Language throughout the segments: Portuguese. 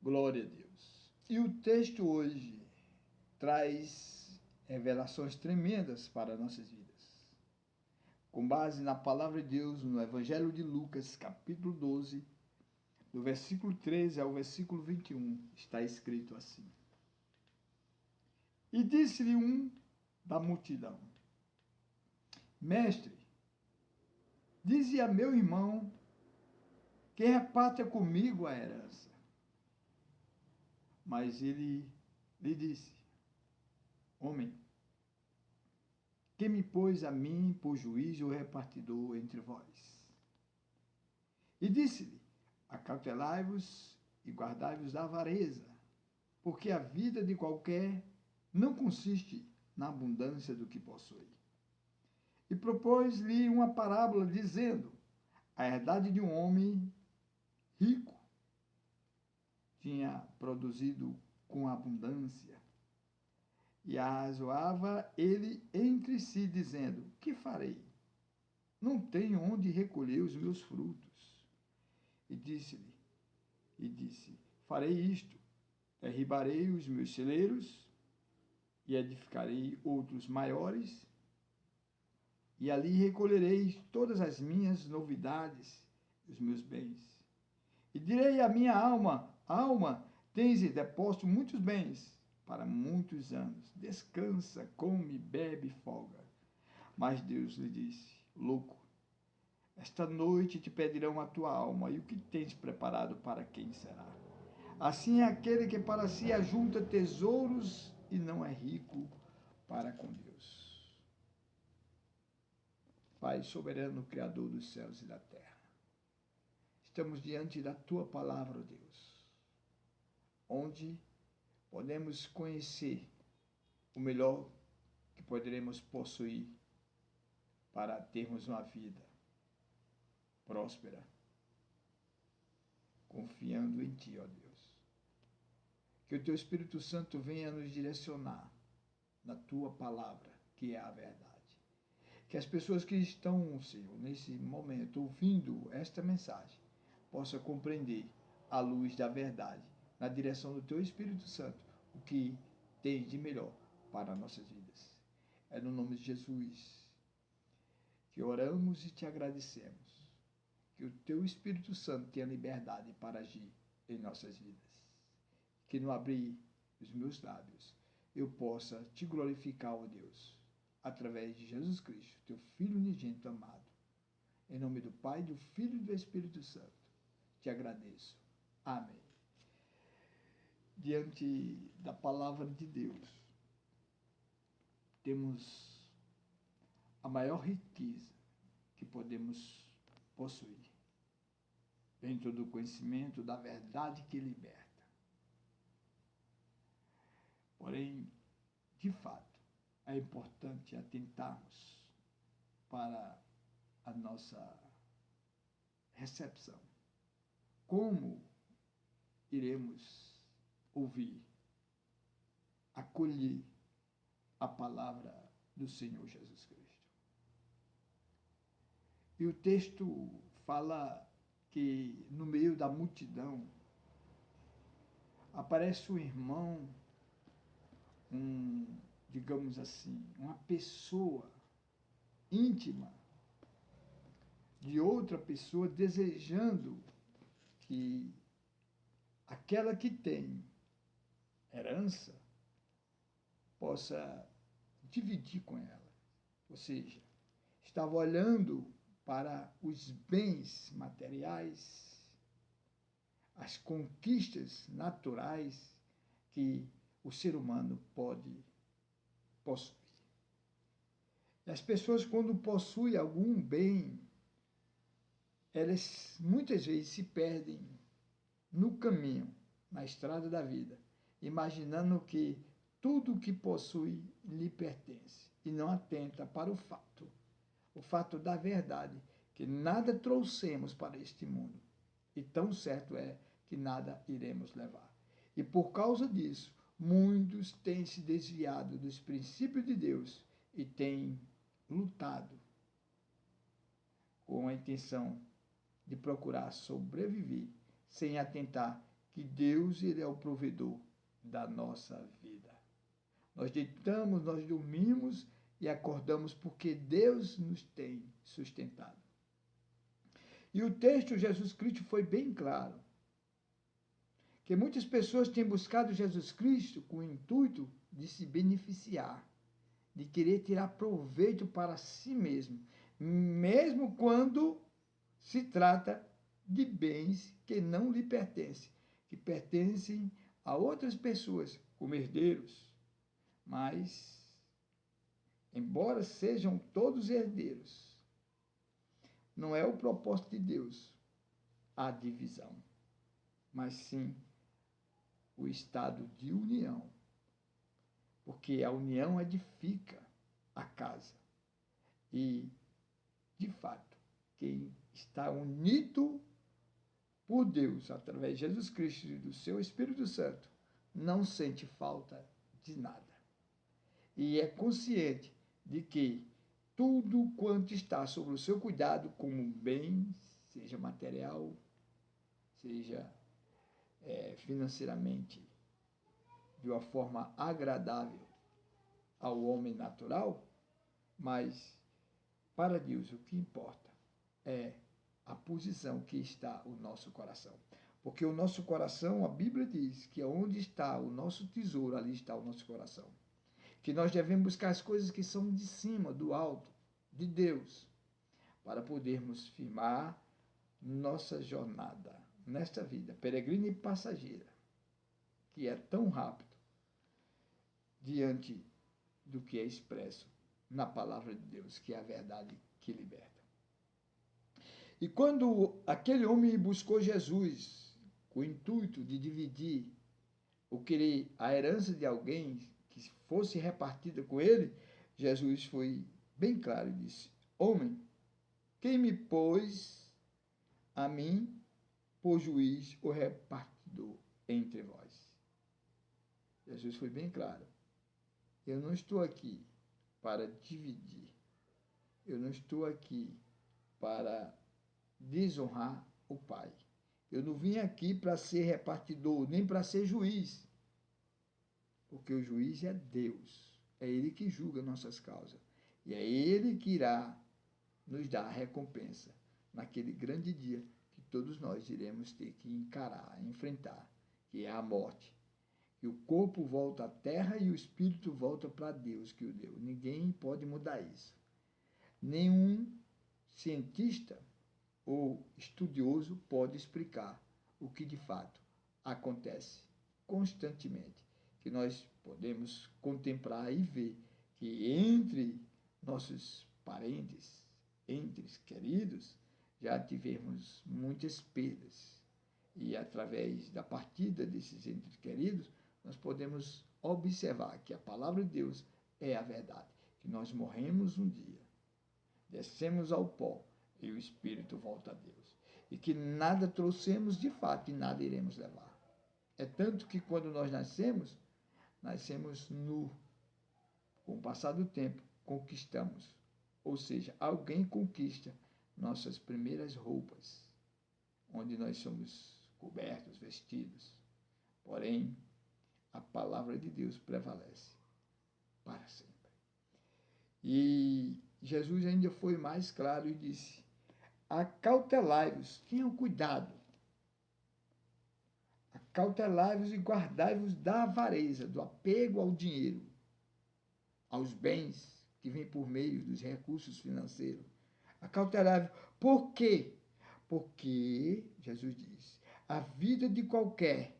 Glória a Deus. E o texto hoje traz revelações tremendas para nossas vidas. Com base na palavra de Deus, no Evangelho de Lucas, capítulo 12, do versículo 13 ao versículo 21, está escrito assim. E disse-lhe um da multidão: Mestre, dize a meu irmão que reparta comigo a herança. Mas ele lhe disse: Homem, que me pôs a mim por juiz ou repartidor entre vós? E disse-lhe: Acautelai-vos e guardai-vos da avareza, porque a vida de qualquer não consiste na abundância do que possui. E propôs-lhe uma parábola, dizendo: A herdade de um homem rico tinha produzido com abundância. E arrazoava ele entre si, dizendo: Que farei? Não tenho onde recolher os meus frutos. E disse: Farei isto: derribarei os meus celeiros e edificarei outros maiores, e ali recolherei todas as minhas novidades, os meus bens. E direi à minha alma: Alma, tens em depósito muitos bens para muitos anos. Descansa, come, bebe, folga. Mas Deus lhe disse: Louco, esta noite te pedirão a tua alma, e o que tens preparado para quem será? Assim é aquele que para si ajunta tesouros e não é rico para com Deus. Pai soberano, Criador dos céus e da terra, estamos diante da tua palavra, Deus, onde podemos conhecer o melhor que poderemos possuir para termos uma vida próspera, confiando em Ti, ó Deus. Que o Teu Espírito Santo venha nos direcionar na Tua palavra, que é a verdade. Que as pessoas que estão, Senhor, nesse momento, ouvindo esta mensagem, possam compreender, à luz da verdade, na direção do Teu Espírito Santo, o que tem de melhor para nossas vidas. É no nome de Jesus que oramos e te agradecemos. Que o Teu Espírito Santo tenha liberdade para agir em nossas vidas. Que no abrir os meus lábios eu possa te glorificar, ó Deus, através de Jesus Cristo, Teu Filho unigênito amado. Em nome do Pai, do Filho e do Espírito Santo, te agradeço. Amém. Diante da palavra de Deus, temos a maior riqueza que podemos possuir, dentro do conhecimento da verdade que liberta. Porém, de fato, é importante atentarmos para a nossa recepção. Como iremos ouvir, acolher a palavra do Senhor Jesus Cristo? E o texto fala que no meio da multidão aparece um irmão, digamos assim, uma pessoa íntima de outra pessoa, desejando que aquela que tem herança possa dividir com ela. Ou seja, estava olhando para os bens materiais, as conquistas naturais que o ser humano pode possuir. E as pessoas, quando possuem algum bem, elas muitas vezes se perdem no caminho, na estrada da vida, imaginando que tudo o que possui lhe pertence e não atenta para o fato da verdade, que nada trouxemos para este mundo e tão certo é que nada iremos levar. E por causa disso, muitos têm se desviado dos princípios de Deus e têm lutado com a intenção de procurar sobreviver sem atentar que Deus, ele é o provedor da nossa vida. Nós deitamos, nós dormimos e acordamos porque Deus nos tem sustentado. E o texto de Jesus Cristo foi bem claro, que muitas pessoas têm buscado Jesus Cristo com o intuito de se beneficiar, de querer tirar proveito para si mesmo quando se trata de bens que não lhe pertencem, que pertencem a outras pessoas, como herdeiros. Mas, embora sejam todos herdeiros, não é o propósito de Deus a divisão, mas sim o estado de união. Porque a união edifica a casa. E, de fato, quem está unido por Deus, através de Jesus Cristo e do seu Espírito Santo, não sente falta de nada. E é consciente de que tudo quanto está sob o seu cuidado, como bem, seja material, seja financeiramente, de uma forma agradável ao homem natural, mas para Deus o que importa é a posição que está o nosso coração. Porque o nosso coração, a Bíblia diz que onde está o nosso tesouro, ali está o nosso coração. Que nós devemos buscar as coisas que são de cima, do alto, de Deus, para podermos firmar nossa jornada nesta vida, peregrina e passageira, que é tão rápido diante do que é expresso na palavra de Deus, que é a verdade que liberta. E quando aquele homem buscou Jesus com o intuito de dividir ou querer a herança de alguém que fosse repartida com ele, Jesus foi bem claro e disse: homem, quem me pôs a mim por juiz ou repartidor entre vós? Jesus foi bem claro. Eu não estou aqui para dividir. Eu não estou aqui para desonrar o Pai. Eu não vim aqui para ser repartidor, nem para ser juiz. Porque o juiz é Deus. É Ele que julga nossas causas. E é Ele que irá nos dar a recompensa naquele grande dia que todos nós iremos ter que encarar, enfrentar, que é a morte. E o corpo volta à terra e o espírito volta para Deus que o deu. Ninguém pode mudar isso. Nenhum cientista ou estudioso pode explicar o que de fato acontece constantemente. Que nós podemos contemplar e ver que entre nossos parentes, entre os queridos, já tivemos muitas perdas. E através da partida desses entes queridos, nós podemos observar que a palavra de Deus é a verdade, que nós morremos um dia, descemos ao pó e o Espírito volta a Deus, e que nada trouxemos de fato e nada iremos levar. É tanto que quando nós nascemos nu. Com o passar do tempo, conquistamos, ou seja, alguém conquista nossas primeiras roupas, onde nós somos cobertos, vestidos. Porém, a palavra de Deus prevalece para sempre. E Jesus ainda foi mais claro e disse: acautelai-vos, tenham cuidado. Acautelai-vos e guardai-vos da avareza, do apego ao dinheiro, aos bens que vêm por meio dos recursos financeiros. Acautelai-vos. Por quê? Porque, Jesus diz, a vida de qualquer,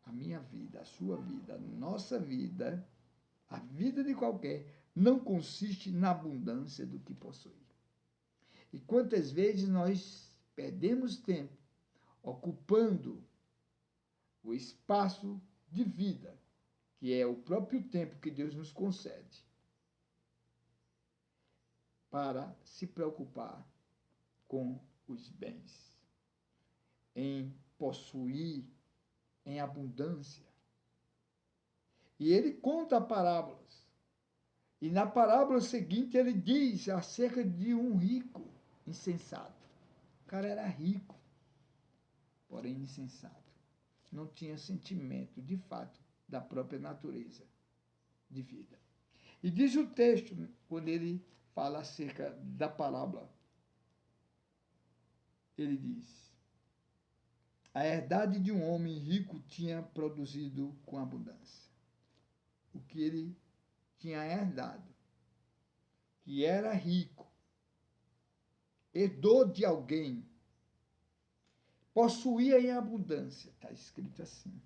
a minha vida, a sua vida, a nossa vida, a vida de qualquer, não consiste na abundância do que possui. E quantas vezes nós perdemos tempo ocupando o espaço de vida, que é o próprio tempo que Deus nos concede, para se preocupar com os bens, em possuir em abundância. E ele conta parábolas. E na parábola seguinte ele diz acerca de um rico insensato. O cara era rico, porém insensato. não tinha sentimento, de fato, da própria natureza de vida. E diz o texto, quando ele fala acerca da parábola, ele diz: a herdade de um homem rico tinha produzido com abundância. O que ele tinha herdado, que era rico, herdou de alguém, possuía em abundância. Está escrito assim.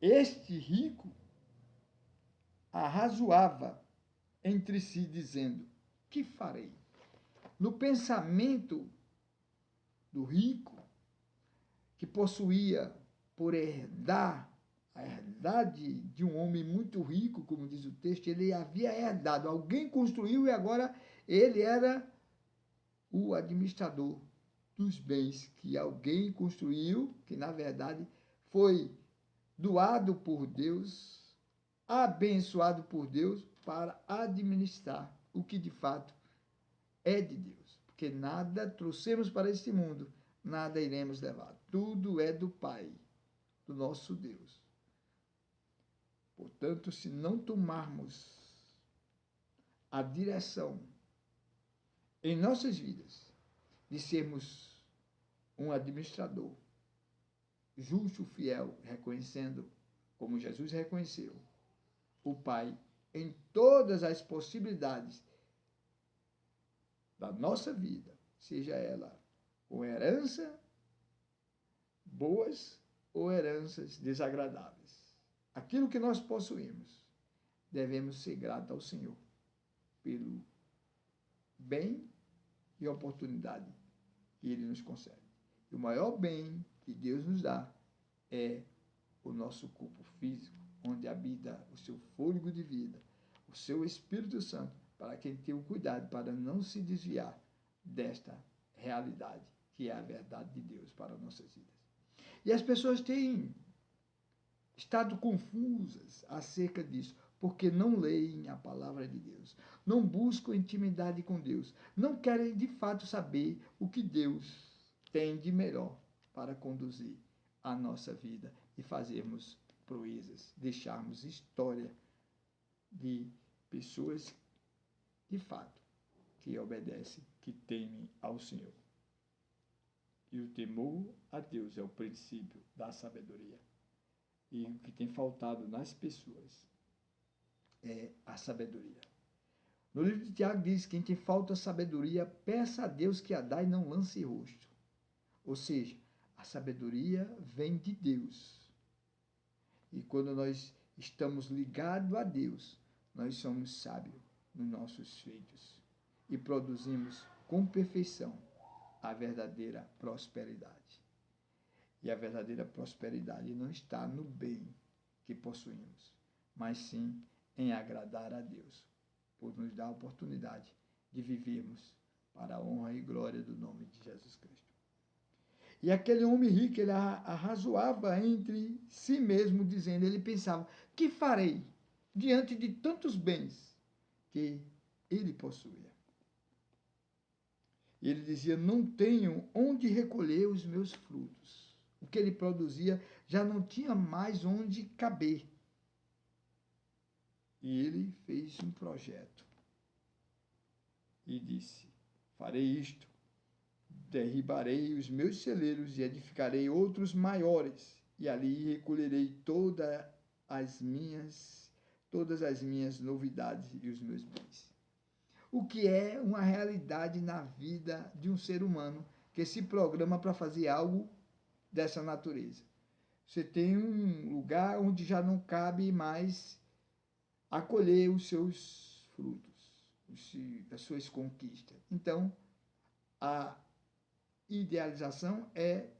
Este rico arrazoava entre si, dizendo: que farei? No pensamento do rico, que possuía por herdar a herdade de um homem muito rico, como diz o texto, ele havia herdado. Alguém construiu e agora ele era o administrador dos bens que alguém construiu, que na verdade foi doado por Deus, abençoado por Deus para administrar o que de fato é de Deus. Porque nada trouxemos para este mundo, nada iremos levar. Tudo é do Pai, do nosso Deus. Portanto, se não tomarmos a direção em nossas vidas de sermos um administrador justo, fiel, reconhecendo, como Jesus reconheceu, o Pai em todas as possibilidades da nossa vida, seja ela com herança boas ou heranças desagradáveis. Aquilo que nós possuímos, devemos ser gratos ao Senhor pelo bem e oportunidade que Ele nos concede. E o maior bem que Deus nos dá é o nosso corpo físico, onde habita o seu fôlego de vida, o seu Espírito Santo, para que ele tenha o cuidado para não se desviar desta realidade, que é a verdade de Deus para nossas vidas. E as pessoas têm estado confusas acerca disso, porque não leem a palavra de Deus, não buscam intimidade com Deus, não querem de fato saber o que Deus tem de melhor para conduzir a nossa vida e fazermos proezas, deixarmos história de pessoas de fato que obedecem, que temem ao Senhor. E o temor a Deus é o princípio da sabedoria. E o que tem faltado nas pessoas é a sabedoria. No livro de Tiago diz: quem tem falta de sabedoria, peça a Deus que a dá e não lance rosto. Ou seja, a sabedoria vem de Deus. E quando nós estamos ligados a Deus, nós somos sábios nos nossos feitos e produzimos com perfeição a verdadeira prosperidade. E a verdadeira prosperidade não está no bem que possuímos, mas sim em agradar a Deus, por nos dar a oportunidade de vivermos para a honra e glória do nome de Jesus Cristo. E aquele homem rico, ele arrazoava entre si mesmo, dizendo, ele pensava: que farei diante de tantos bens que ele possuía? E ele dizia: não tenho onde recolher os meus frutos. O que ele produzia já não tinha mais onde caber. E ele fez um projeto e disse: farei isto, derribarei os meus celeiros e edificarei outros maiores, e ali recolherei todas as minhas novidades e os meus bens. O que é uma realidade na vida de um ser humano que se programa para fazer algo dessa natureza. Você tem um lugar onde já não cabe mais acolher os seus frutos, as suas conquistas. Então, a idealização é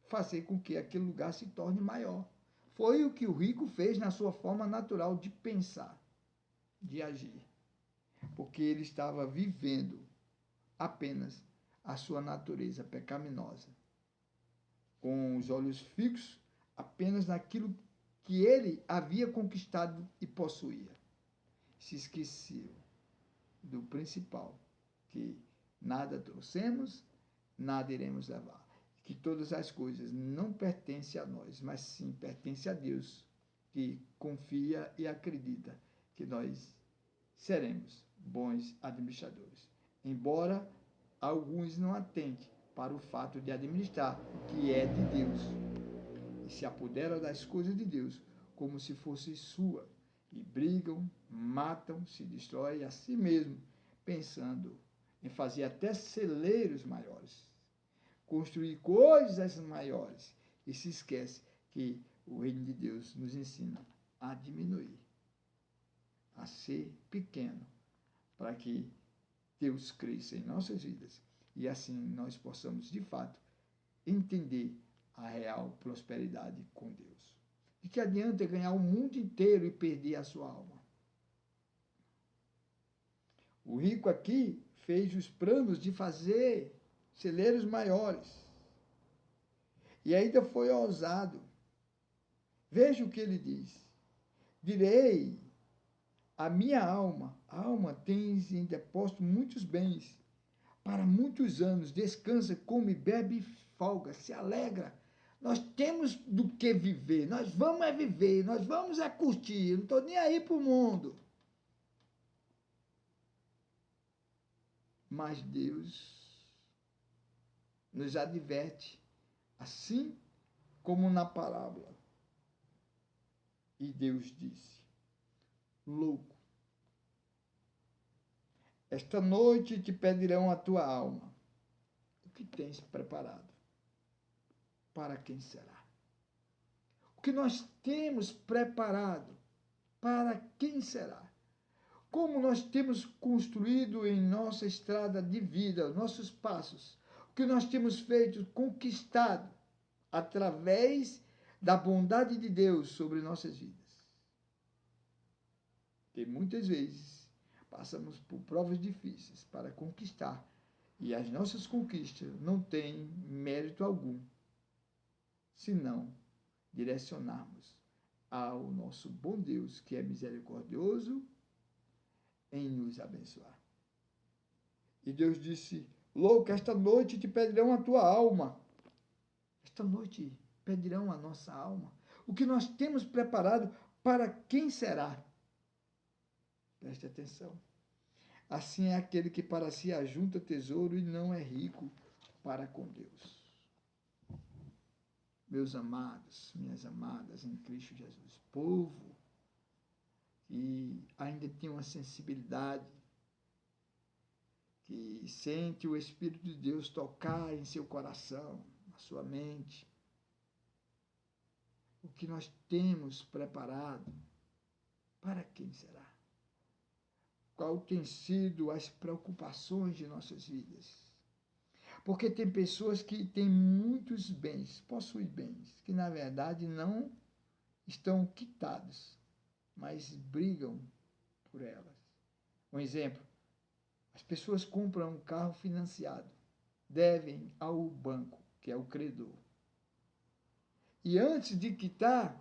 fazer com que aquele lugar se torne maior. Foi o que o rico fez na sua forma natural de pensar, de agir, porque ele estava vivendo apenas a sua natureza pecaminosa, com os olhos fixos apenas naquilo que ele havia conquistado e possuía. Se esqueceu do principal, que nada trouxemos, nada iremos levar. que todas as coisas não pertencem a nós, mas sim pertencem a Deus, que confia e acredita que nós seremos bons administradores. Embora alguns não atentem para o fato de administrar o que é de Deus e se apoderam das coisas de Deus como se fosse sua, e brigam, matam, se destroem a si mesmo, pensando em fazer até celeiros maiores, construir coisas maiores, e se esquece que o reino de Deus nos ensina a diminuir, a ser pequeno, para que Deus cresça em nossas vidas e assim nós possamos, de fato, entender a real prosperidade com Deus. De que adianta ganhar o mundo inteiro e perder a sua alma? O rico aqui fez os planos de fazer celeiros maiores e ainda foi ousado. Veja o que ele diz. Direi a minha alma tens em depósito muitos bens, para muitos anos, descansa, come, bebe e folga, se alegra. Nós temos do que viver, nós vamos viver, nós vamos curtir, eu não estou nem aí para o mundo. Mas Deus nos adverte, assim como na parábola. E Deus disse, louco, esta noite te pedirão a tua alma. O que tens preparado? Para quem será? O que nós temos preparado? Para quem será? Como nós temos construído em nossa estrada de vida, nossos passos? O que nós temos feito, conquistado, através da bondade de Deus sobre nossas vidas? Porque muitas vezes passamos por provas difíceis para conquistar, e as nossas conquistas não têm mérito algum, se não direcionarmos ao nosso bom Deus, que é misericordioso em nos abençoar. E Deus disse, louco, esta noite te pedirão a tua alma. Esta noite pedirão a nossa alma. O que nós temos preparado, para quem será? Preste atenção. Assim é aquele que para si ajunta tesouro e não é rico para com Deus. Meus amados, minhas amadas em Cristo Jesus, povo que ainda tem uma sensibilidade, que sente o Espírito de Deus tocar em seu coração, na sua mente, o que nós temos preparado, para quem será? Qual tem sido as preocupações de nossas vidas? Porque tem pessoas que têm muitos bens, possuem bens, que na verdade não estão quitados, mas brigam por elas. Um exemplo, as pessoas compram um carro financiado, devem ao banco, que é o credor. E antes de quitar,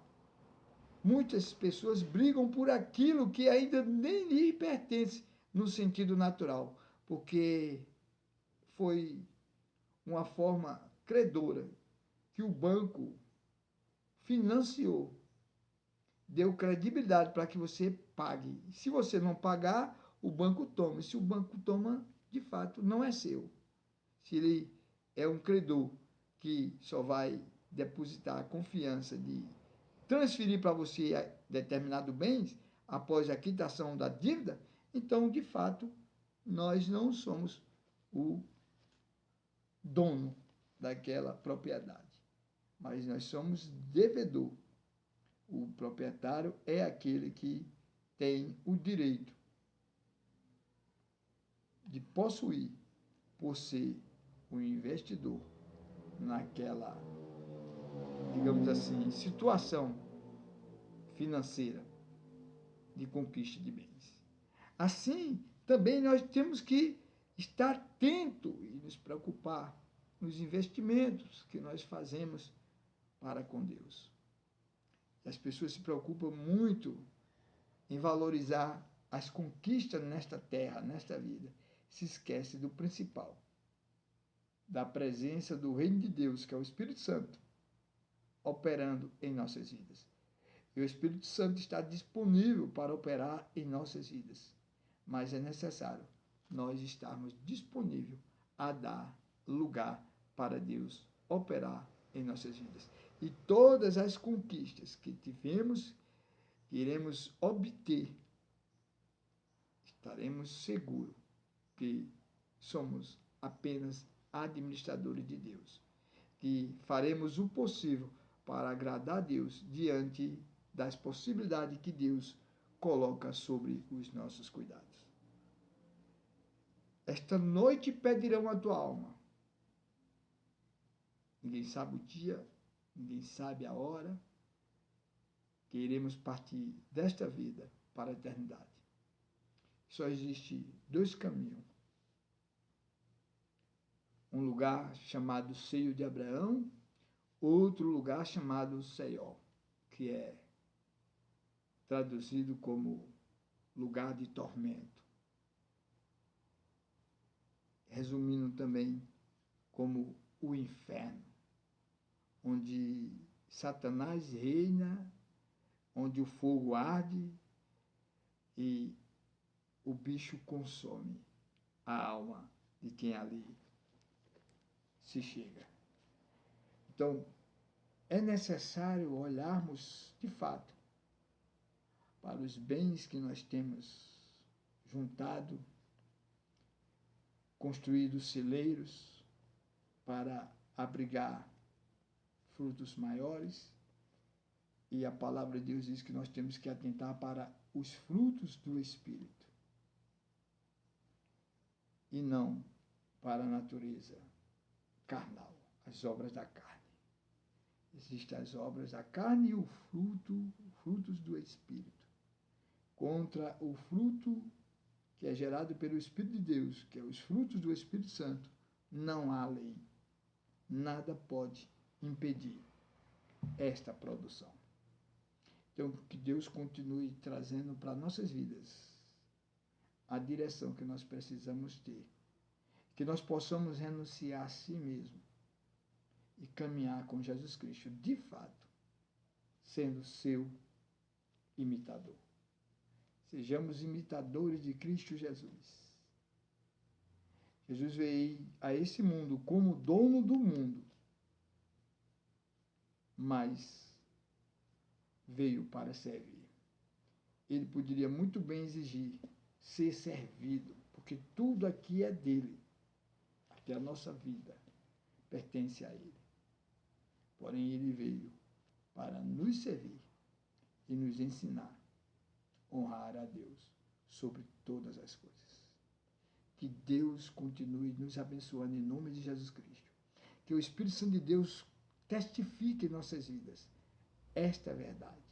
muitas pessoas brigam por aquilo que ainda nem lhe pertence no sentido natural, porque foi uma forma credora que o banco financiou, deu credibilidade para que você pague. Se você não pagar, o banco toma. Se o banco toma, de fato, não é seu. Se ele é um credor que só vai depositar a confiança de transferir para você determinado bens após a quitação da dívida, então, de fato, nós não somos o dono daquela propriedade, mas nós somos devedor. O proprietário é aquele que tem o direito de possuir, por ser o investidor naquela, digamos assim, situação financeira de conquista de bens. Assim, também nós temos que estar atento e nos preocupar nos investimentos que nós fazemos para com Deus. As pessoas se preocupam muito em valorizar as conquistas nesta terra, nesta vida. Se esquece do principal, da presença do Reino de Deus, que é o Espírito Santo, operando em nossas vidas. E o Espírito Santo está disponível para operar em nossas vidas. Mas é necessário nós estarmos disponíveis a dar lugar para Deus operar em nossas vidas. E todas as conquistas que tivemos, que iremos obter, estaremos seguros que somos apenas administradores de Deus, que faremos o possível para agradar a Deus diante das possibilidades que Deus coloca sobre os nossos cuidados. Esta noite pedirão a tua alma. Ninguém sabe o dia, ninguém sabe a hora que iremos partir desta vida para a eternidade. Só existe dois caminhos. Um lugar chamado Seio de Abraão, outro lugar chamado Seiol, que é traduzido como lugar de tormento. Resumindo também como o inferno, onde Satanás reina, onde o fogo arde e o bicho consome a alma de quem ali se chega. Então, é necessário olharmos de fato para os bens que nós temos juntado, construído celeiros para abrigar frutos maiores, e a palavra de Deus diz que nós temos que atentar para os frutos do Espírito e não para a natureza carnal, as obras da carne. Existem as obras da carne e os frutos do Espírito. Contra o fruto que é gerado pelo Espírito de Deus, que é os frutos do Espírito Santo, não há lei. Nada pode impedir esta produção. Então, que Deus continue trazendo para nossas vidas a direção que nós precisamos ter. Que nós possamos renunciar a si mesmo e caminhar com Jesus Cristo, de fato, sendo seu imitador. Sejamos imitadores de Cristo Jesus. Jesus veio a esse mundo como dono do mundo, mas veio para servir. Ele poderia muito bem exigir ser servido, porque tudo aqui é dele. Até a nossa vida pertence a ele. Porém, ele veio para nos servir e nos ensinar a honrar a Deus sobre todas as coisas. Que Deus continue nos abençoando em nome de Jesus Cristo. Que o Espírito Santo de Deus testifique em nossas vidas esta verdade,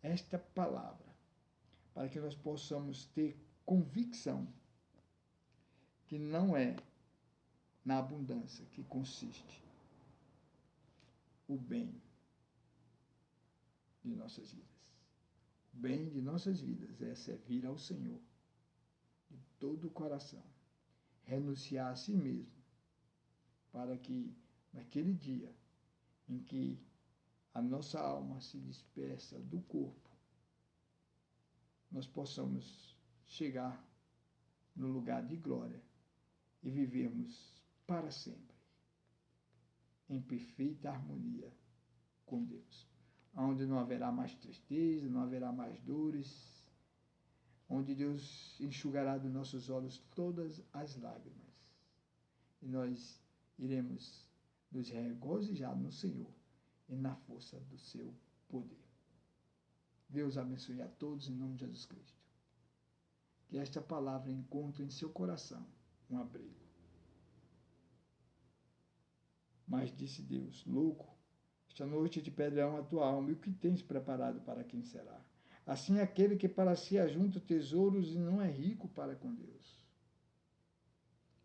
esta palavra, para que nós possamos ter convicção que não é na abundância que consiste o bem de nossas vidas. O bem de nossas vidas é servir ao Senhor de todo o coração, renunciar a si mesmo, para que naquele dia em que a nossa alma se despeça do corpo, nós possamos chegar no lugar de glória e vivermos para sempre em perfeita harmonia com Deus, onde não haverá mais tristeza, não haverá mais dores, onde Deus enxugará dos nossos olhos todas as lágrimas e nós iremos nos regozijar no Senhor e na força do seu poder. Deus abençoe a todos em nome de Jesus Cristo. Que esta palavra encontre em seu coração um abrigo. Mas disse Deus: louco, esta noite te pedirão a tua alma, e o que tens preparado para quem será? Assim é aquele que para si ajunta tesouros e não é rico para com Deus.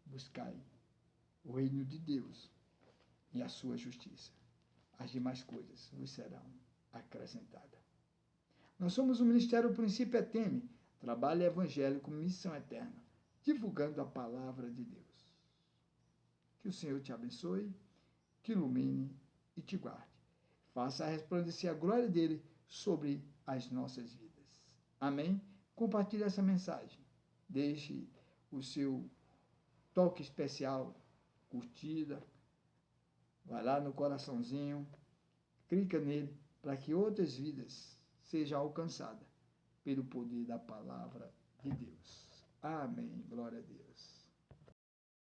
Buscai o reino de Deus e a sua justiça. As demais coisas vos serão acrescentadas. Nós somos o Ministério Princípio Eteme, trabalho evangélico, missão eterna, divulgando a palavra de Deus. Que o Senhor te abençoe, te ilumine e te guarde. Faça resplandecer a glória dele sobre as nossas vidas. Amém? Compartilhe essa mensagem. Deixe o seu toque especial, curtida. Vai lá no coraçãozinho, clica nele para que outras vidas sejam alcançadas pelo poder da palavra de Deus. Amém. Glória a Deus.